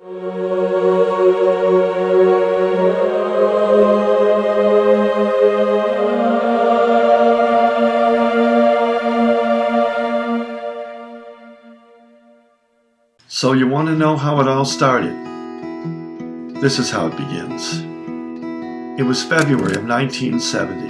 So you want to know how it all started? This is how it begins. It was February of 1970,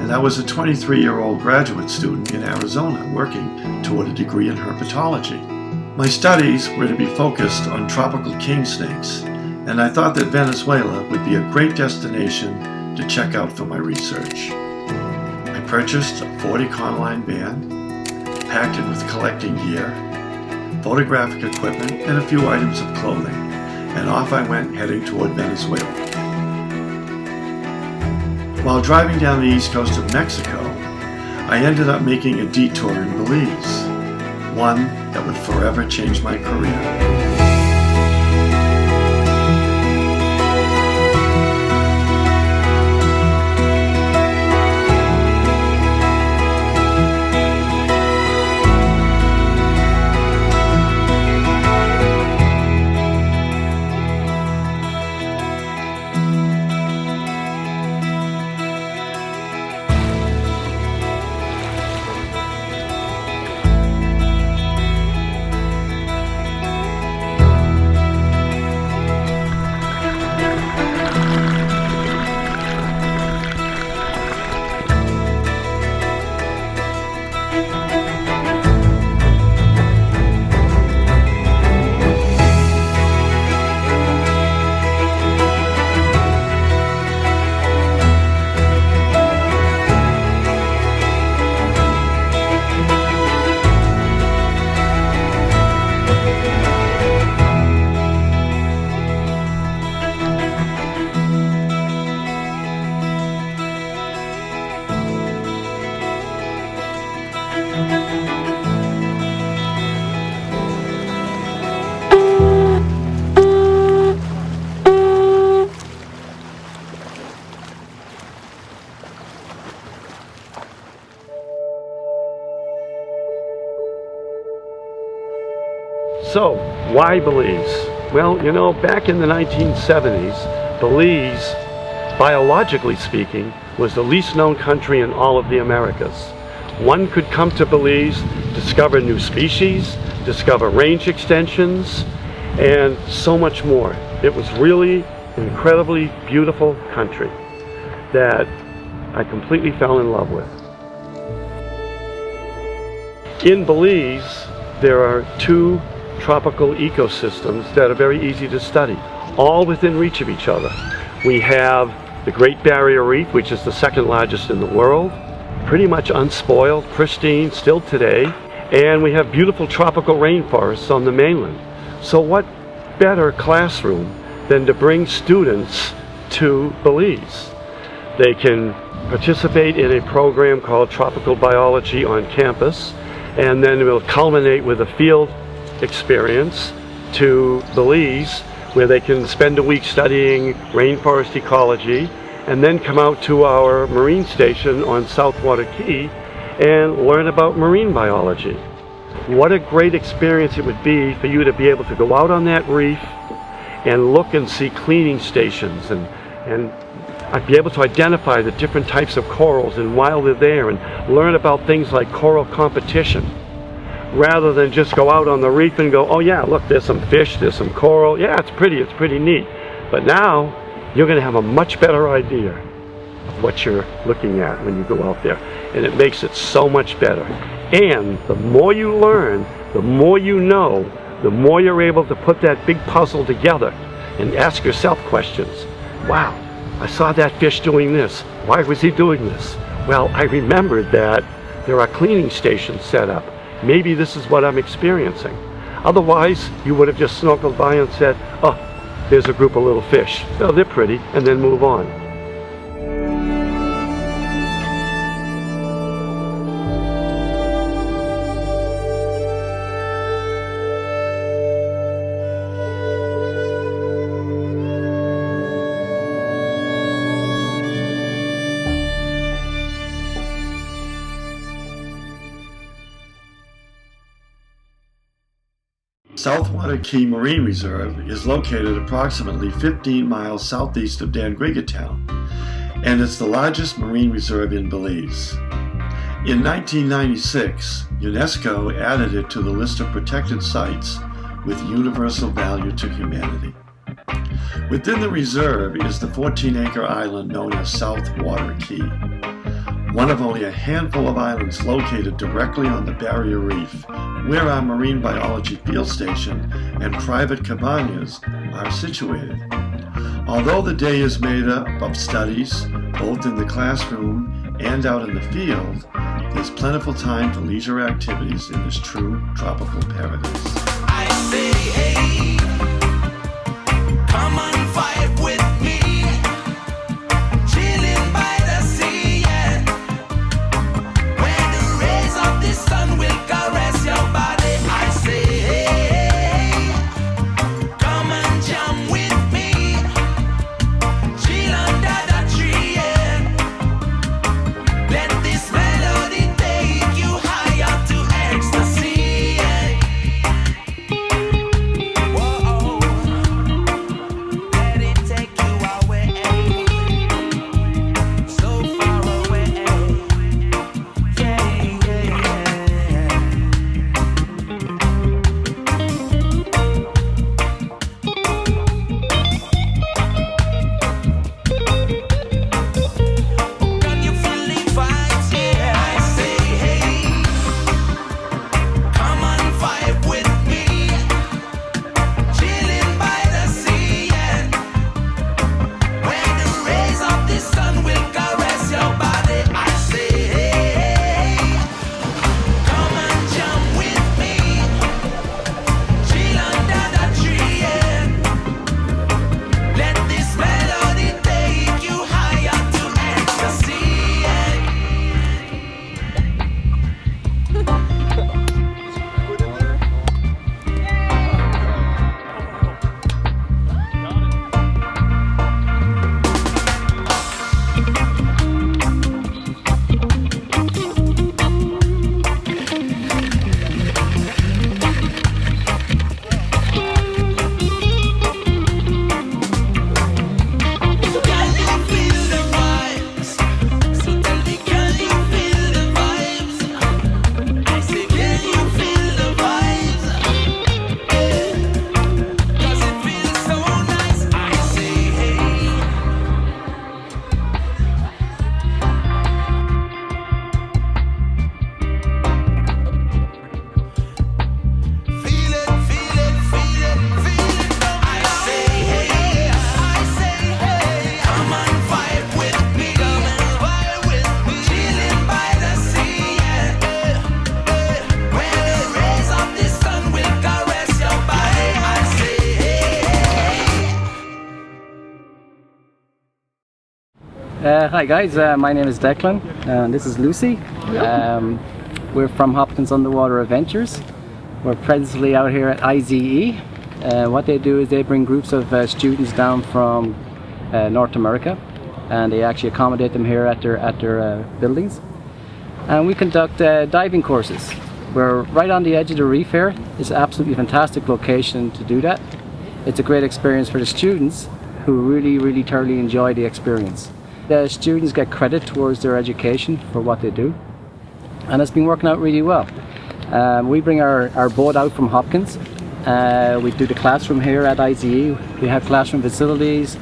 and I was a 23-year-old graduate student in Arizona working toward a degree in herpetology. My studies were to be focused on tropical king snakes, and I thought that Venezuela would be a great destination to check out for my research. I purchased a 40 Econoline van, packed it with collecting gear, photographic equipment, and a few items of clothing, and off I went heading toward Venezuela. While driving down the east coast of Mexico, I ended up making a detour in Belize, one that would forever change my career. So, why Belize? Well, you know, back in the 1970s, Belize, biologically speaking, was the least known country in all of the Americas. One could come to Belize, discover new species, discover range extensions, and so much more. It was really an incredibly beautiful country that I completely fell in love with. In Belize, there are two tropical ecosystems that are very easy to study, all within reach of each other. We have the Great Barrier Reef, which is the second largest in the world, pretty much unspoiled, pristine still today, and we have beautiful tropical rainforests on the mainland. So what better classroom than to bring students to Belize? They can participate in a program called Tropical Biology on campus, and then it will culminate with a field experience to Belize, where they can spend a week studying rainforest ecology, and then come out to our marine station on Southwater Key and learn about marine biology. What a great experience it would be for you to be able to go out on that reef and look and see cleaning stations, and I'd be able to identify the different types of corals and while they're there, and learn about things like coral competition, rather than just go out on the reef and go, oh yeah, look, there's some fish, there's some coral, yeah, it's pretty neat. But now you're going to have a much better idea of what you're looking at when you go out there, and it makes it so much better. And the more you learn, the more you know, the more you're able to put that big puzzle together and ask yourself questions. Wow, I saw that fish doing this. Why was he doing this? Well, I remembered that there are cleaning stations set up. Maybe this is what I'm experiencing. Otherwise, you would have just snorkeled by and said, oh, there's a group of little fish. Oh, they're pretty, and then move on. Southwater Key Marine Reserve is located approximately 15 miles southeast of Dangrigga Town, and it's the largest marine reserve in Belize. In 1996, UNESCO added it to the list of protected sites with universal value to humanity. Within the reserve is the 14-acre island known as Southwater Key, one of only a handful of islands located directly on the barrier reef, where our marine biology field station and private cabanas are situated. Although the day is made up of studies, both in the classroom and out in the field, there's plentiful time for leisure activities in this true tropical paradise. I say, hey, come and vibe with me, chilling by the sea, yeah, where the rays of the sun will caress your body. I say, hey, come and jam with me, chill under the tree, yeah, let this melody take you higher to ecstasy, yeah. Whoa, let it take you away, so far away, yeah, yeah, yeah. Can you feel the vibes? Yeah, I say, hey, come and vibe with me, chilling by the sea, yeah, where the rays of the sun will caress your body. I say, hey, come and jam with me, chill under the tree, yeah, let this melody take you higher to ecstasy, yeah. Can you feel the vibes? So tell me, can you feel the vibes? I say, can you feel the vibes? Yeah, 'cause it feels so nice. I say, hey, feel it, feel it, feel it, feel it. I say, hey, come and vibe with me, chilling by the sea, yeah, where the rays of the sun will caress your body. I say, hey. Hi guys, my name is Declan and this is Lucy. We're from Hopkins Underwater Adventures. We're presently out here at IZE. What they do is they bring groups of students down from North America, and they actually accommodate them here at their buildings. And we conduct diving courses. We're right on the edge of the reef here. It's an absolutely fantastic location to do that. It's a great experience for the students who really thoroughly enjoy the experience. The students get credit towards their education for what they do, and it's been working out really well. We bring our boat out from Hopkins. We do the classroom here at IZE. We have classroom facilities,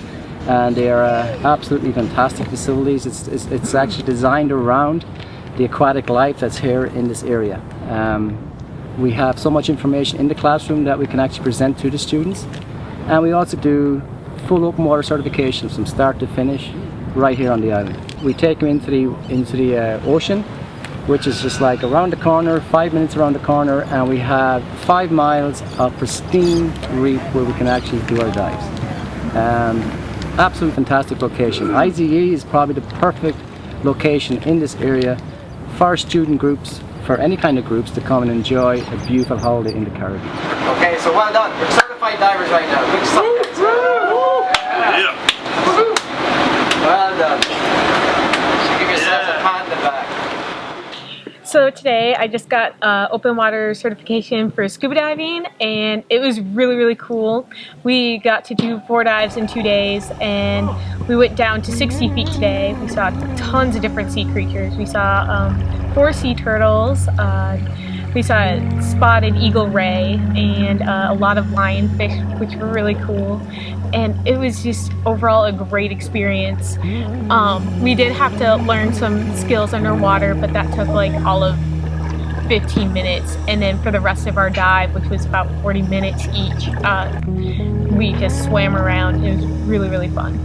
and they are absolutely fantastic facilities. It's actually designed around the aquatic life that's here in this area. We have so much information in the classroom that we can actually present to the students, and we also do full open water certification from start to finish right here on the island. We take them into the ocean, which is just like around the corner, 5 minutes around the corner, and we have 5 miles of pristine reef where we can actually do our dives. Absolutely fantastic location. IZE is probably the perfect location in this area for student groups, for any kind of groups to come and enjoy a beautiful holiday in the Caribbean. Okay, so well done. We're certified divers right now. Good stuff, guys. Yeah. Well done. You should give yourselves a pat in the back. So So today I just got open water certification for scuba diving, and it was really, really cool. We got to do 4 dives in 2 days, and we went down to 60 feet today. We saw tons of different sea creatures. We saw 4 sea turtles, we saw a spotted eagle ray, and a lot of lionfish, which were really cool. And it was just overall a great experience. We did have to learn some skills underwater, but that took like all of 15 minutes. And then for the rest of our dive, which was about 40 minutes each, we just swam around. It was really, really fun.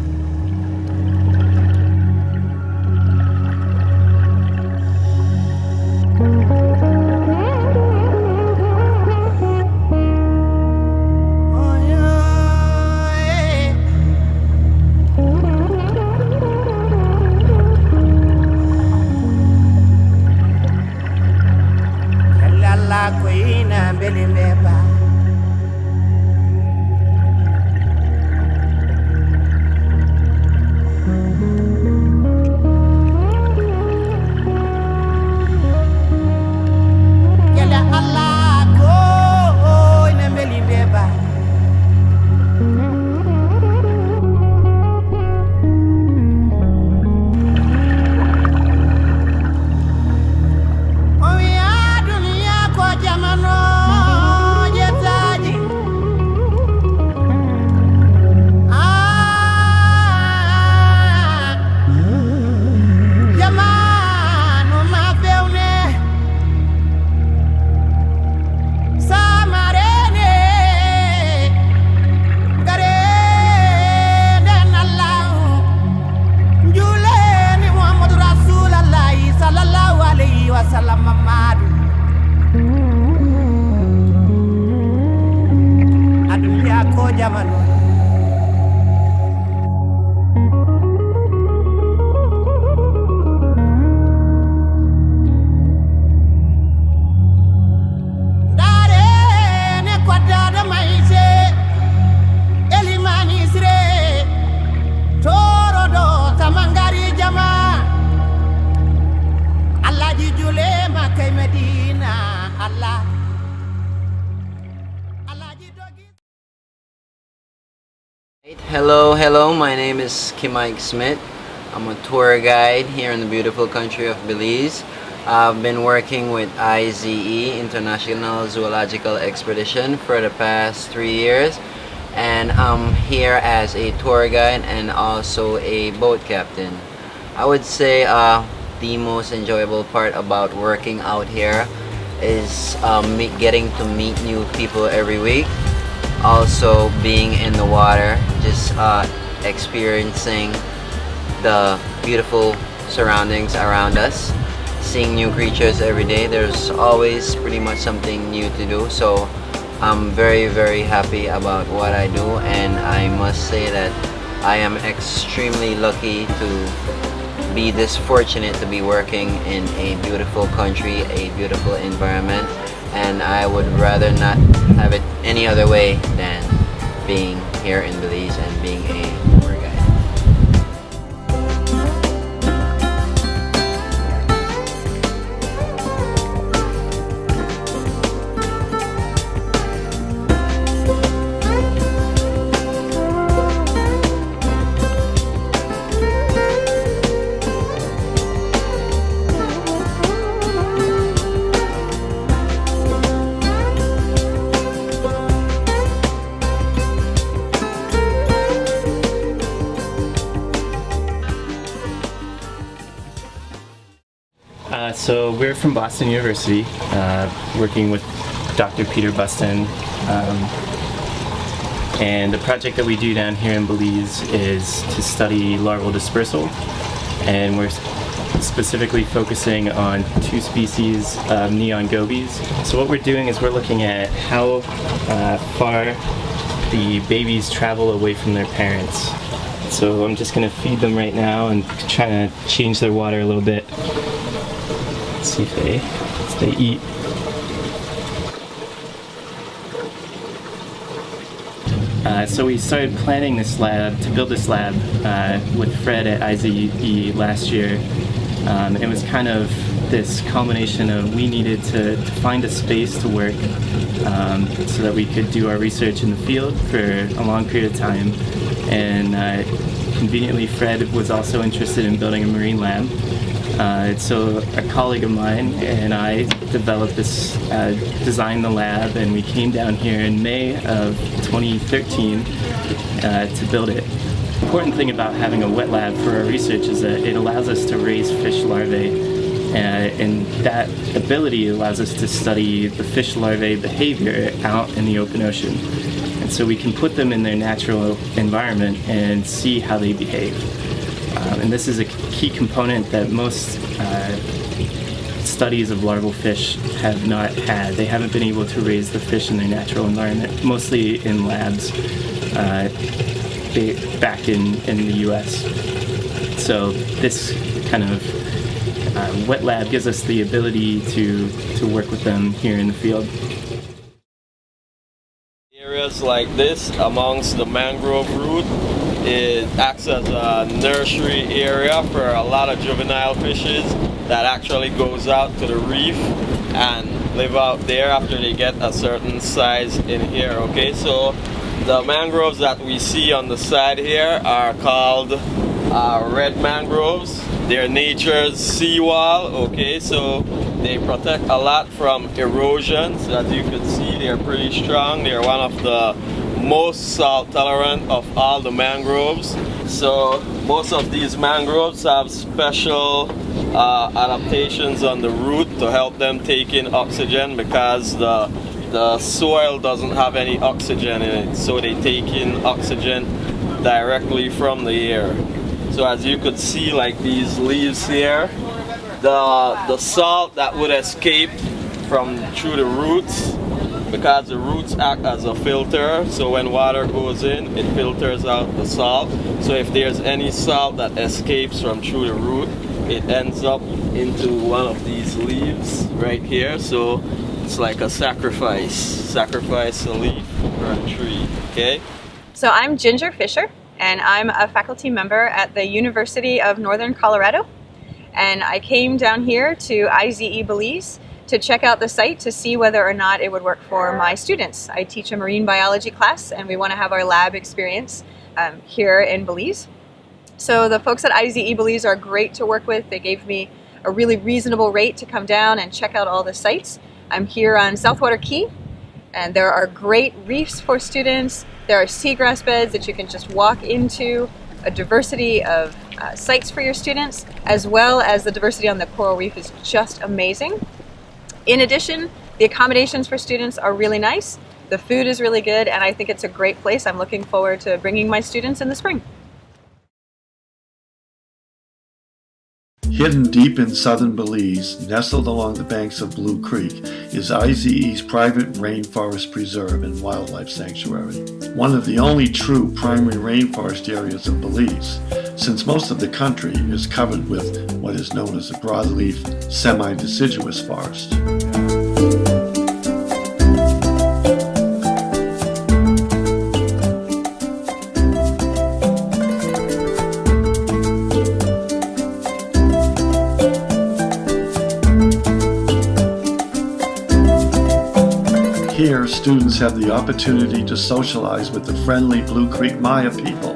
Hello, my name is Kimike Smith. I'm a tour guide here in the beautiful country of Belize. I've been working with IZE, International Zoological Expedition, for the past 3 years, and I'm here as a tour guide and also a boat captain. I would say the most enjoyable part about working out here is getting to meet new people every week. Also being in the water, just experiencing the beautiful surroundings around us, seeing new creatures every day. There's always pretty much something new to do, so I'm very, very happy about what I do, and I must say that I am extremely lucky to be this fortunate to be working in a beautiful country, a beautiful environment, and I would rather not have it any other way than being here in Belize and being a tour guide. So we're from Boston University, working with Dr. Peter Buston, and the project that we do down here in Belize is to study larval dispersal, and we're specifically focusing on 2 species of neon gobies. So what we're doing is we're looking at how far the babies travel away from their parents. So I'm just going to feed them right now and try to change their water a little bit. See if they eat. So we started planning this lab, to build this lab with Fred at IZE last year, It was kind of this combination of we needed to find a space to work so that we could do our research in the field for a long period of time. And conveniently, Fred was also interested in building a marine lab. So a colleague of mine and I developed this, designed the lab, and we came down here in May of 2013 to build it. The important thing about having a wet lab for our research is that it allows us to raise fish larvae, and that ability allows us to study the fish larvae behavior out in the open ocean. And so we can put them in their natural environment and see how they behave. And this is a key component that most studies of larval fish have not had. They haven't been able to raise the fish in their natural environment, mostly in labs back in the US. So this kind of wet lab gives us the ability to work with them here in the field. Areas like this amongst the mangrove root, it acts as a nursery area for a lot of juvenile fishes that actually goes out to the reef and live out there after they get a certain size in here. Okay, so the mangroves that we see on the side here are called red mangroves. They're nature's seawall. Okay, so they protect a lot from erosion. So as you can see, they're pretty strong. They're one of the most salt tolerant of all the mangroves. So most of these mangroves have special adaptations on the root to help them take in oxygen, because the soil doesn't have any oxygen in it, so they take in oxygen directly from the air. So as you could see, like these leaves here, the salt that would escape through the roots, because the roots act as a filter, so when water goes in, it filters out the salt. So if there's any salt that escapes from through the root, it ends up into one of these leaves right here. So it's like a sacrifice a leaf for a tree. Okay. So I'm Ginger Fisher, and I'm a faculty member at the University of Northern Colorado. And I came down here to IZE Belize to check out the site to see whether or not it would work for my students. I teach a marine biology class, and we want to have our lab experience here in Belize. So the folks at IZE Belize are great to work with. They gave me a really reasonable rate to come down and check out all the sites. I'm here on Southwater Key, and there are great reefs for students. There are seagrass beds that you can just walk into, a diversity of sites for your students, as well as the diversity on the coral reef is just amazing. In addition, the accommodations for students are really nice. The food is really good, and I think it's a great place. I'm looking forward to bringing my students in the spring. Hidden deep in southern Belize, nestled along the banks of Blue Creek, is IZE's private rainforest preserve and wildlife sanctuary. One of the only true primary rainforest areas of Belize, since most of the country is covered with what is known as a broadleaf semi-deciduous forest. Here, students have the opportunity to socialize with the friendly Blue Creek Maya people,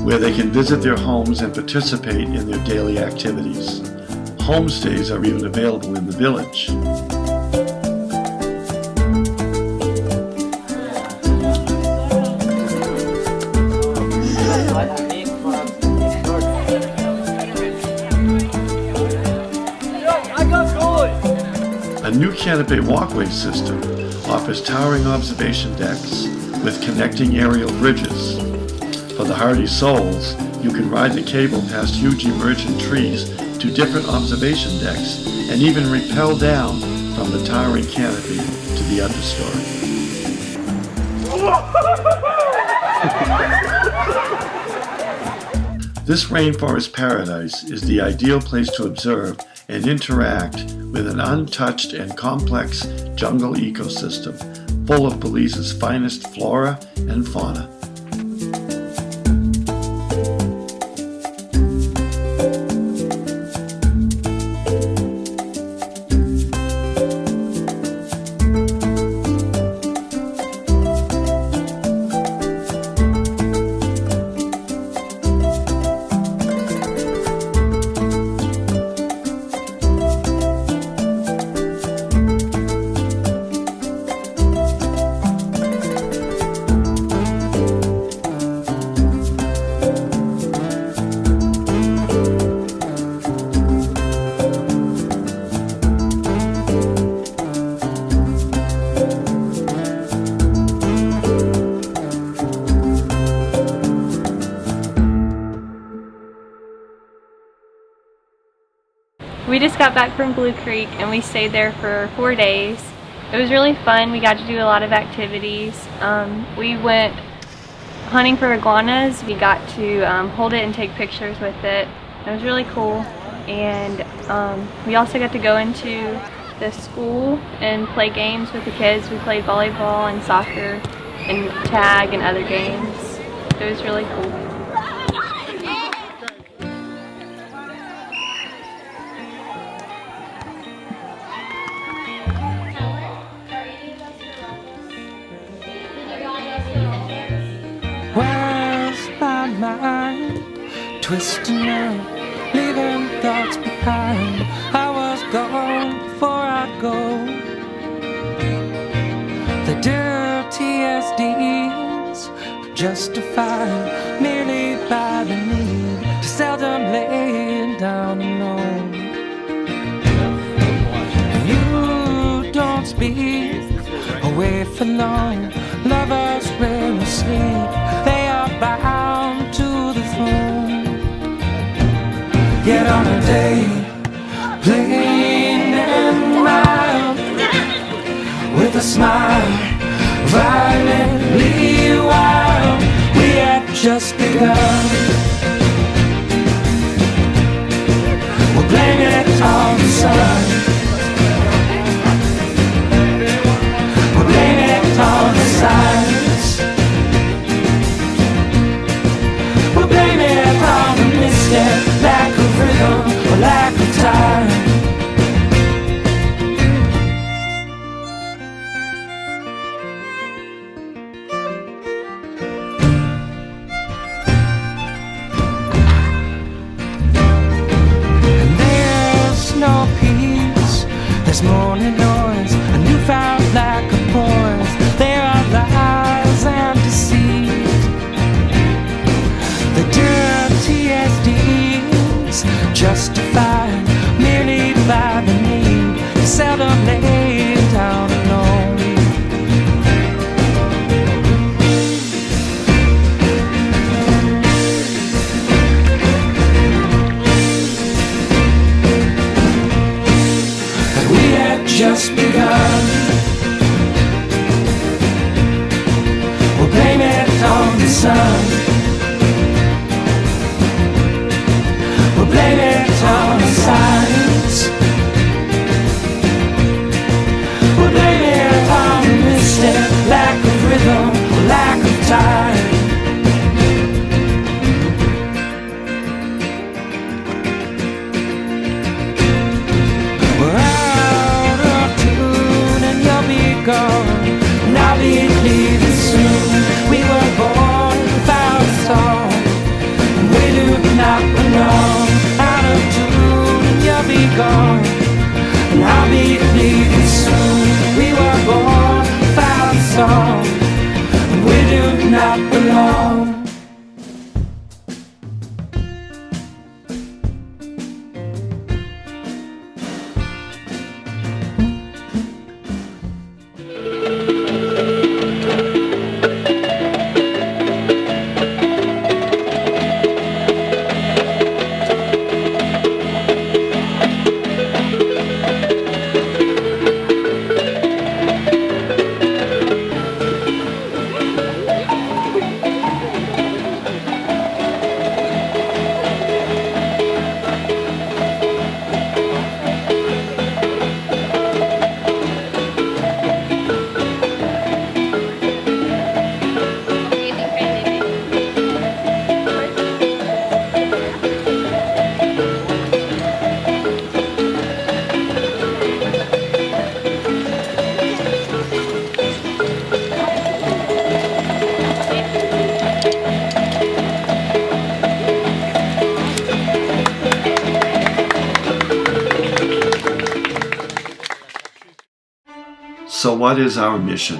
where they can visit their homes and participate in their daily activities. Homestays are even available in the village. A new canopy walkway system offers towering observation decks with connecting aerial bridges. For the hardy souls, you can ride the cable past huge emergent trees to different observation decks and even rappel down from the towering canopy to the understory. This rainforest paradise is the ideal place to observe and interact with an untouched and complex jungle ecosystem full of Belize's finest flora and fauna. We just got back from Blue Creek and we stayed there for 4 days. It was really fun. We got to do a lot of activities. We went hunting for iguanas. We got to hold it and take pictures with it. It was really cool. And we also got to go into the school and play games with the kids. We played volleyball and soccer and tag and other games. It was really cool. Where's my mind twisting up, leaving thoughts behind? I was gone before I go. The dirtiest deeds justified merely by the need to seldom lay down alone. You don't speak away for long. Lovers rarely sleep. They are bound to the throne. Yet on a day plain and mild, with a smile violently wild, we had just begun. We'll blame it on the sun. We'll blame it on the signs. We'll blame it on the mystic, lack of rhythm or lack of time. No peace, there's morning noise, a newfound lack of poise. There are lies and deceit. The dirtiest deeds justified merely by the need to seldom lay down alone. Just begun. We'll blame it on the sun. We'll blame it on the signs. We'll blame it on the mystic, lack of rhythm, lack of time. Gone, and I'll be leaving soon. We were born without a song, and we do not belong. Out of tune, and you'll be gone, and I'll be leaving soon. We were born without a song, and we do not belong. So what is our mission?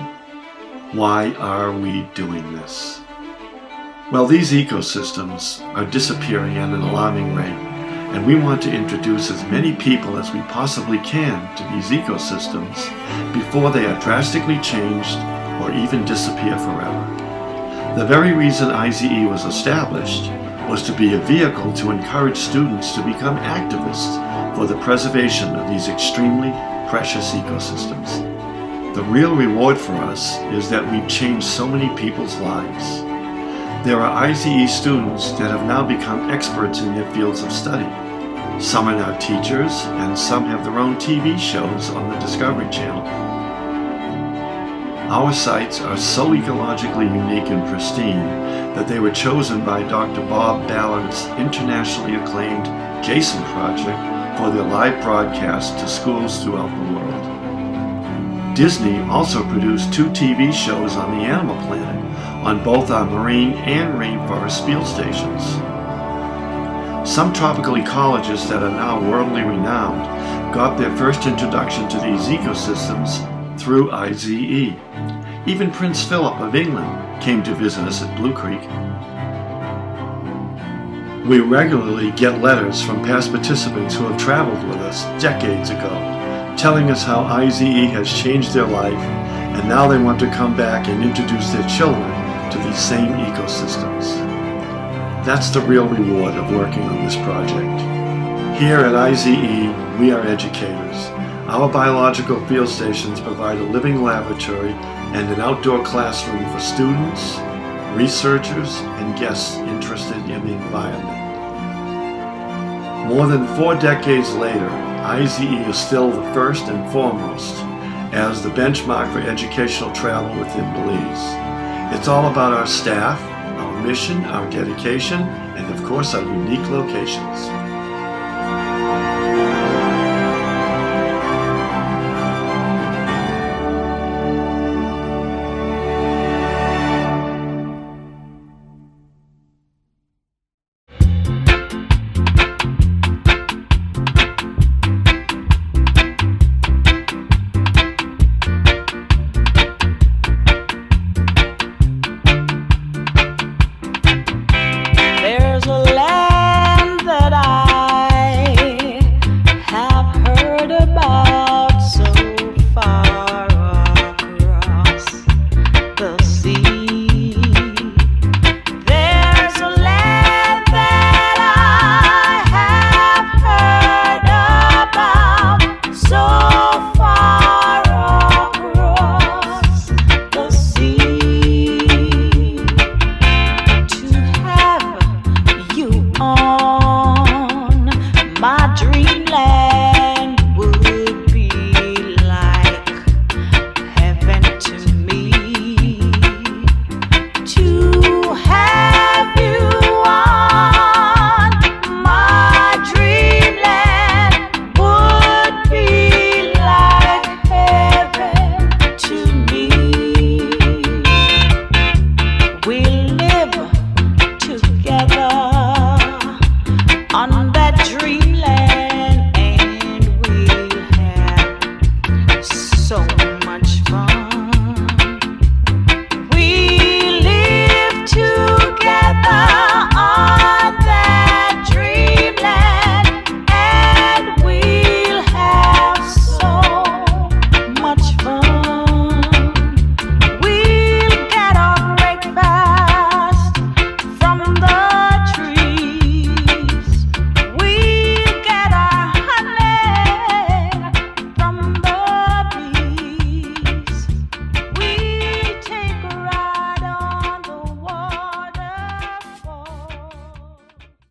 Why are we doing this? Well, these ecosystems are disappearing at an alarming rate, and we want to introduce as many people as we possibly can to these ecosystems before they are drastically changed or even disappear forever. The very reason IZE was established was to be a vehicle to encourage students to become activists for the preservation of these extremely precious ecosystems. The real reward for us is that we've changed so many people's lives. There are IZE students that have now become experts in their fields of study. Some are now teachers, and some have their own TV shows on the Discovery Channel. Our sites are so ecologically unique and pristine that they were chosen by Dr. Bob Ballard's internationally acclaimed JASON project for their live broadcast to schools throughout the world. Disney also produced 2 TV shows on the Animal Planet on both our marine and rainforest field stations. Some tropical ecologists that are now worldly renowned got their first introduction to these ecosystems through IZE. Even Prince Philip of England came to visit us at Blue Creek. We regularly get letters from past participants who have traveled with us decades ago, telling us how IZE has changed their life, and now they want to come back and introduce their children to these same ecosystems. That's the real reward of working on this project. Here at IZE, we are educators. Our biological field stations provide a living laboratory and an outdoor classroom for students, researchers, and guests interested in the environment. More than 4 decades later, IZE is still the first and foremost as the benchmark for educational travel within Belize. It's all about our staff, our mission, our dedication, and of course our unique locations.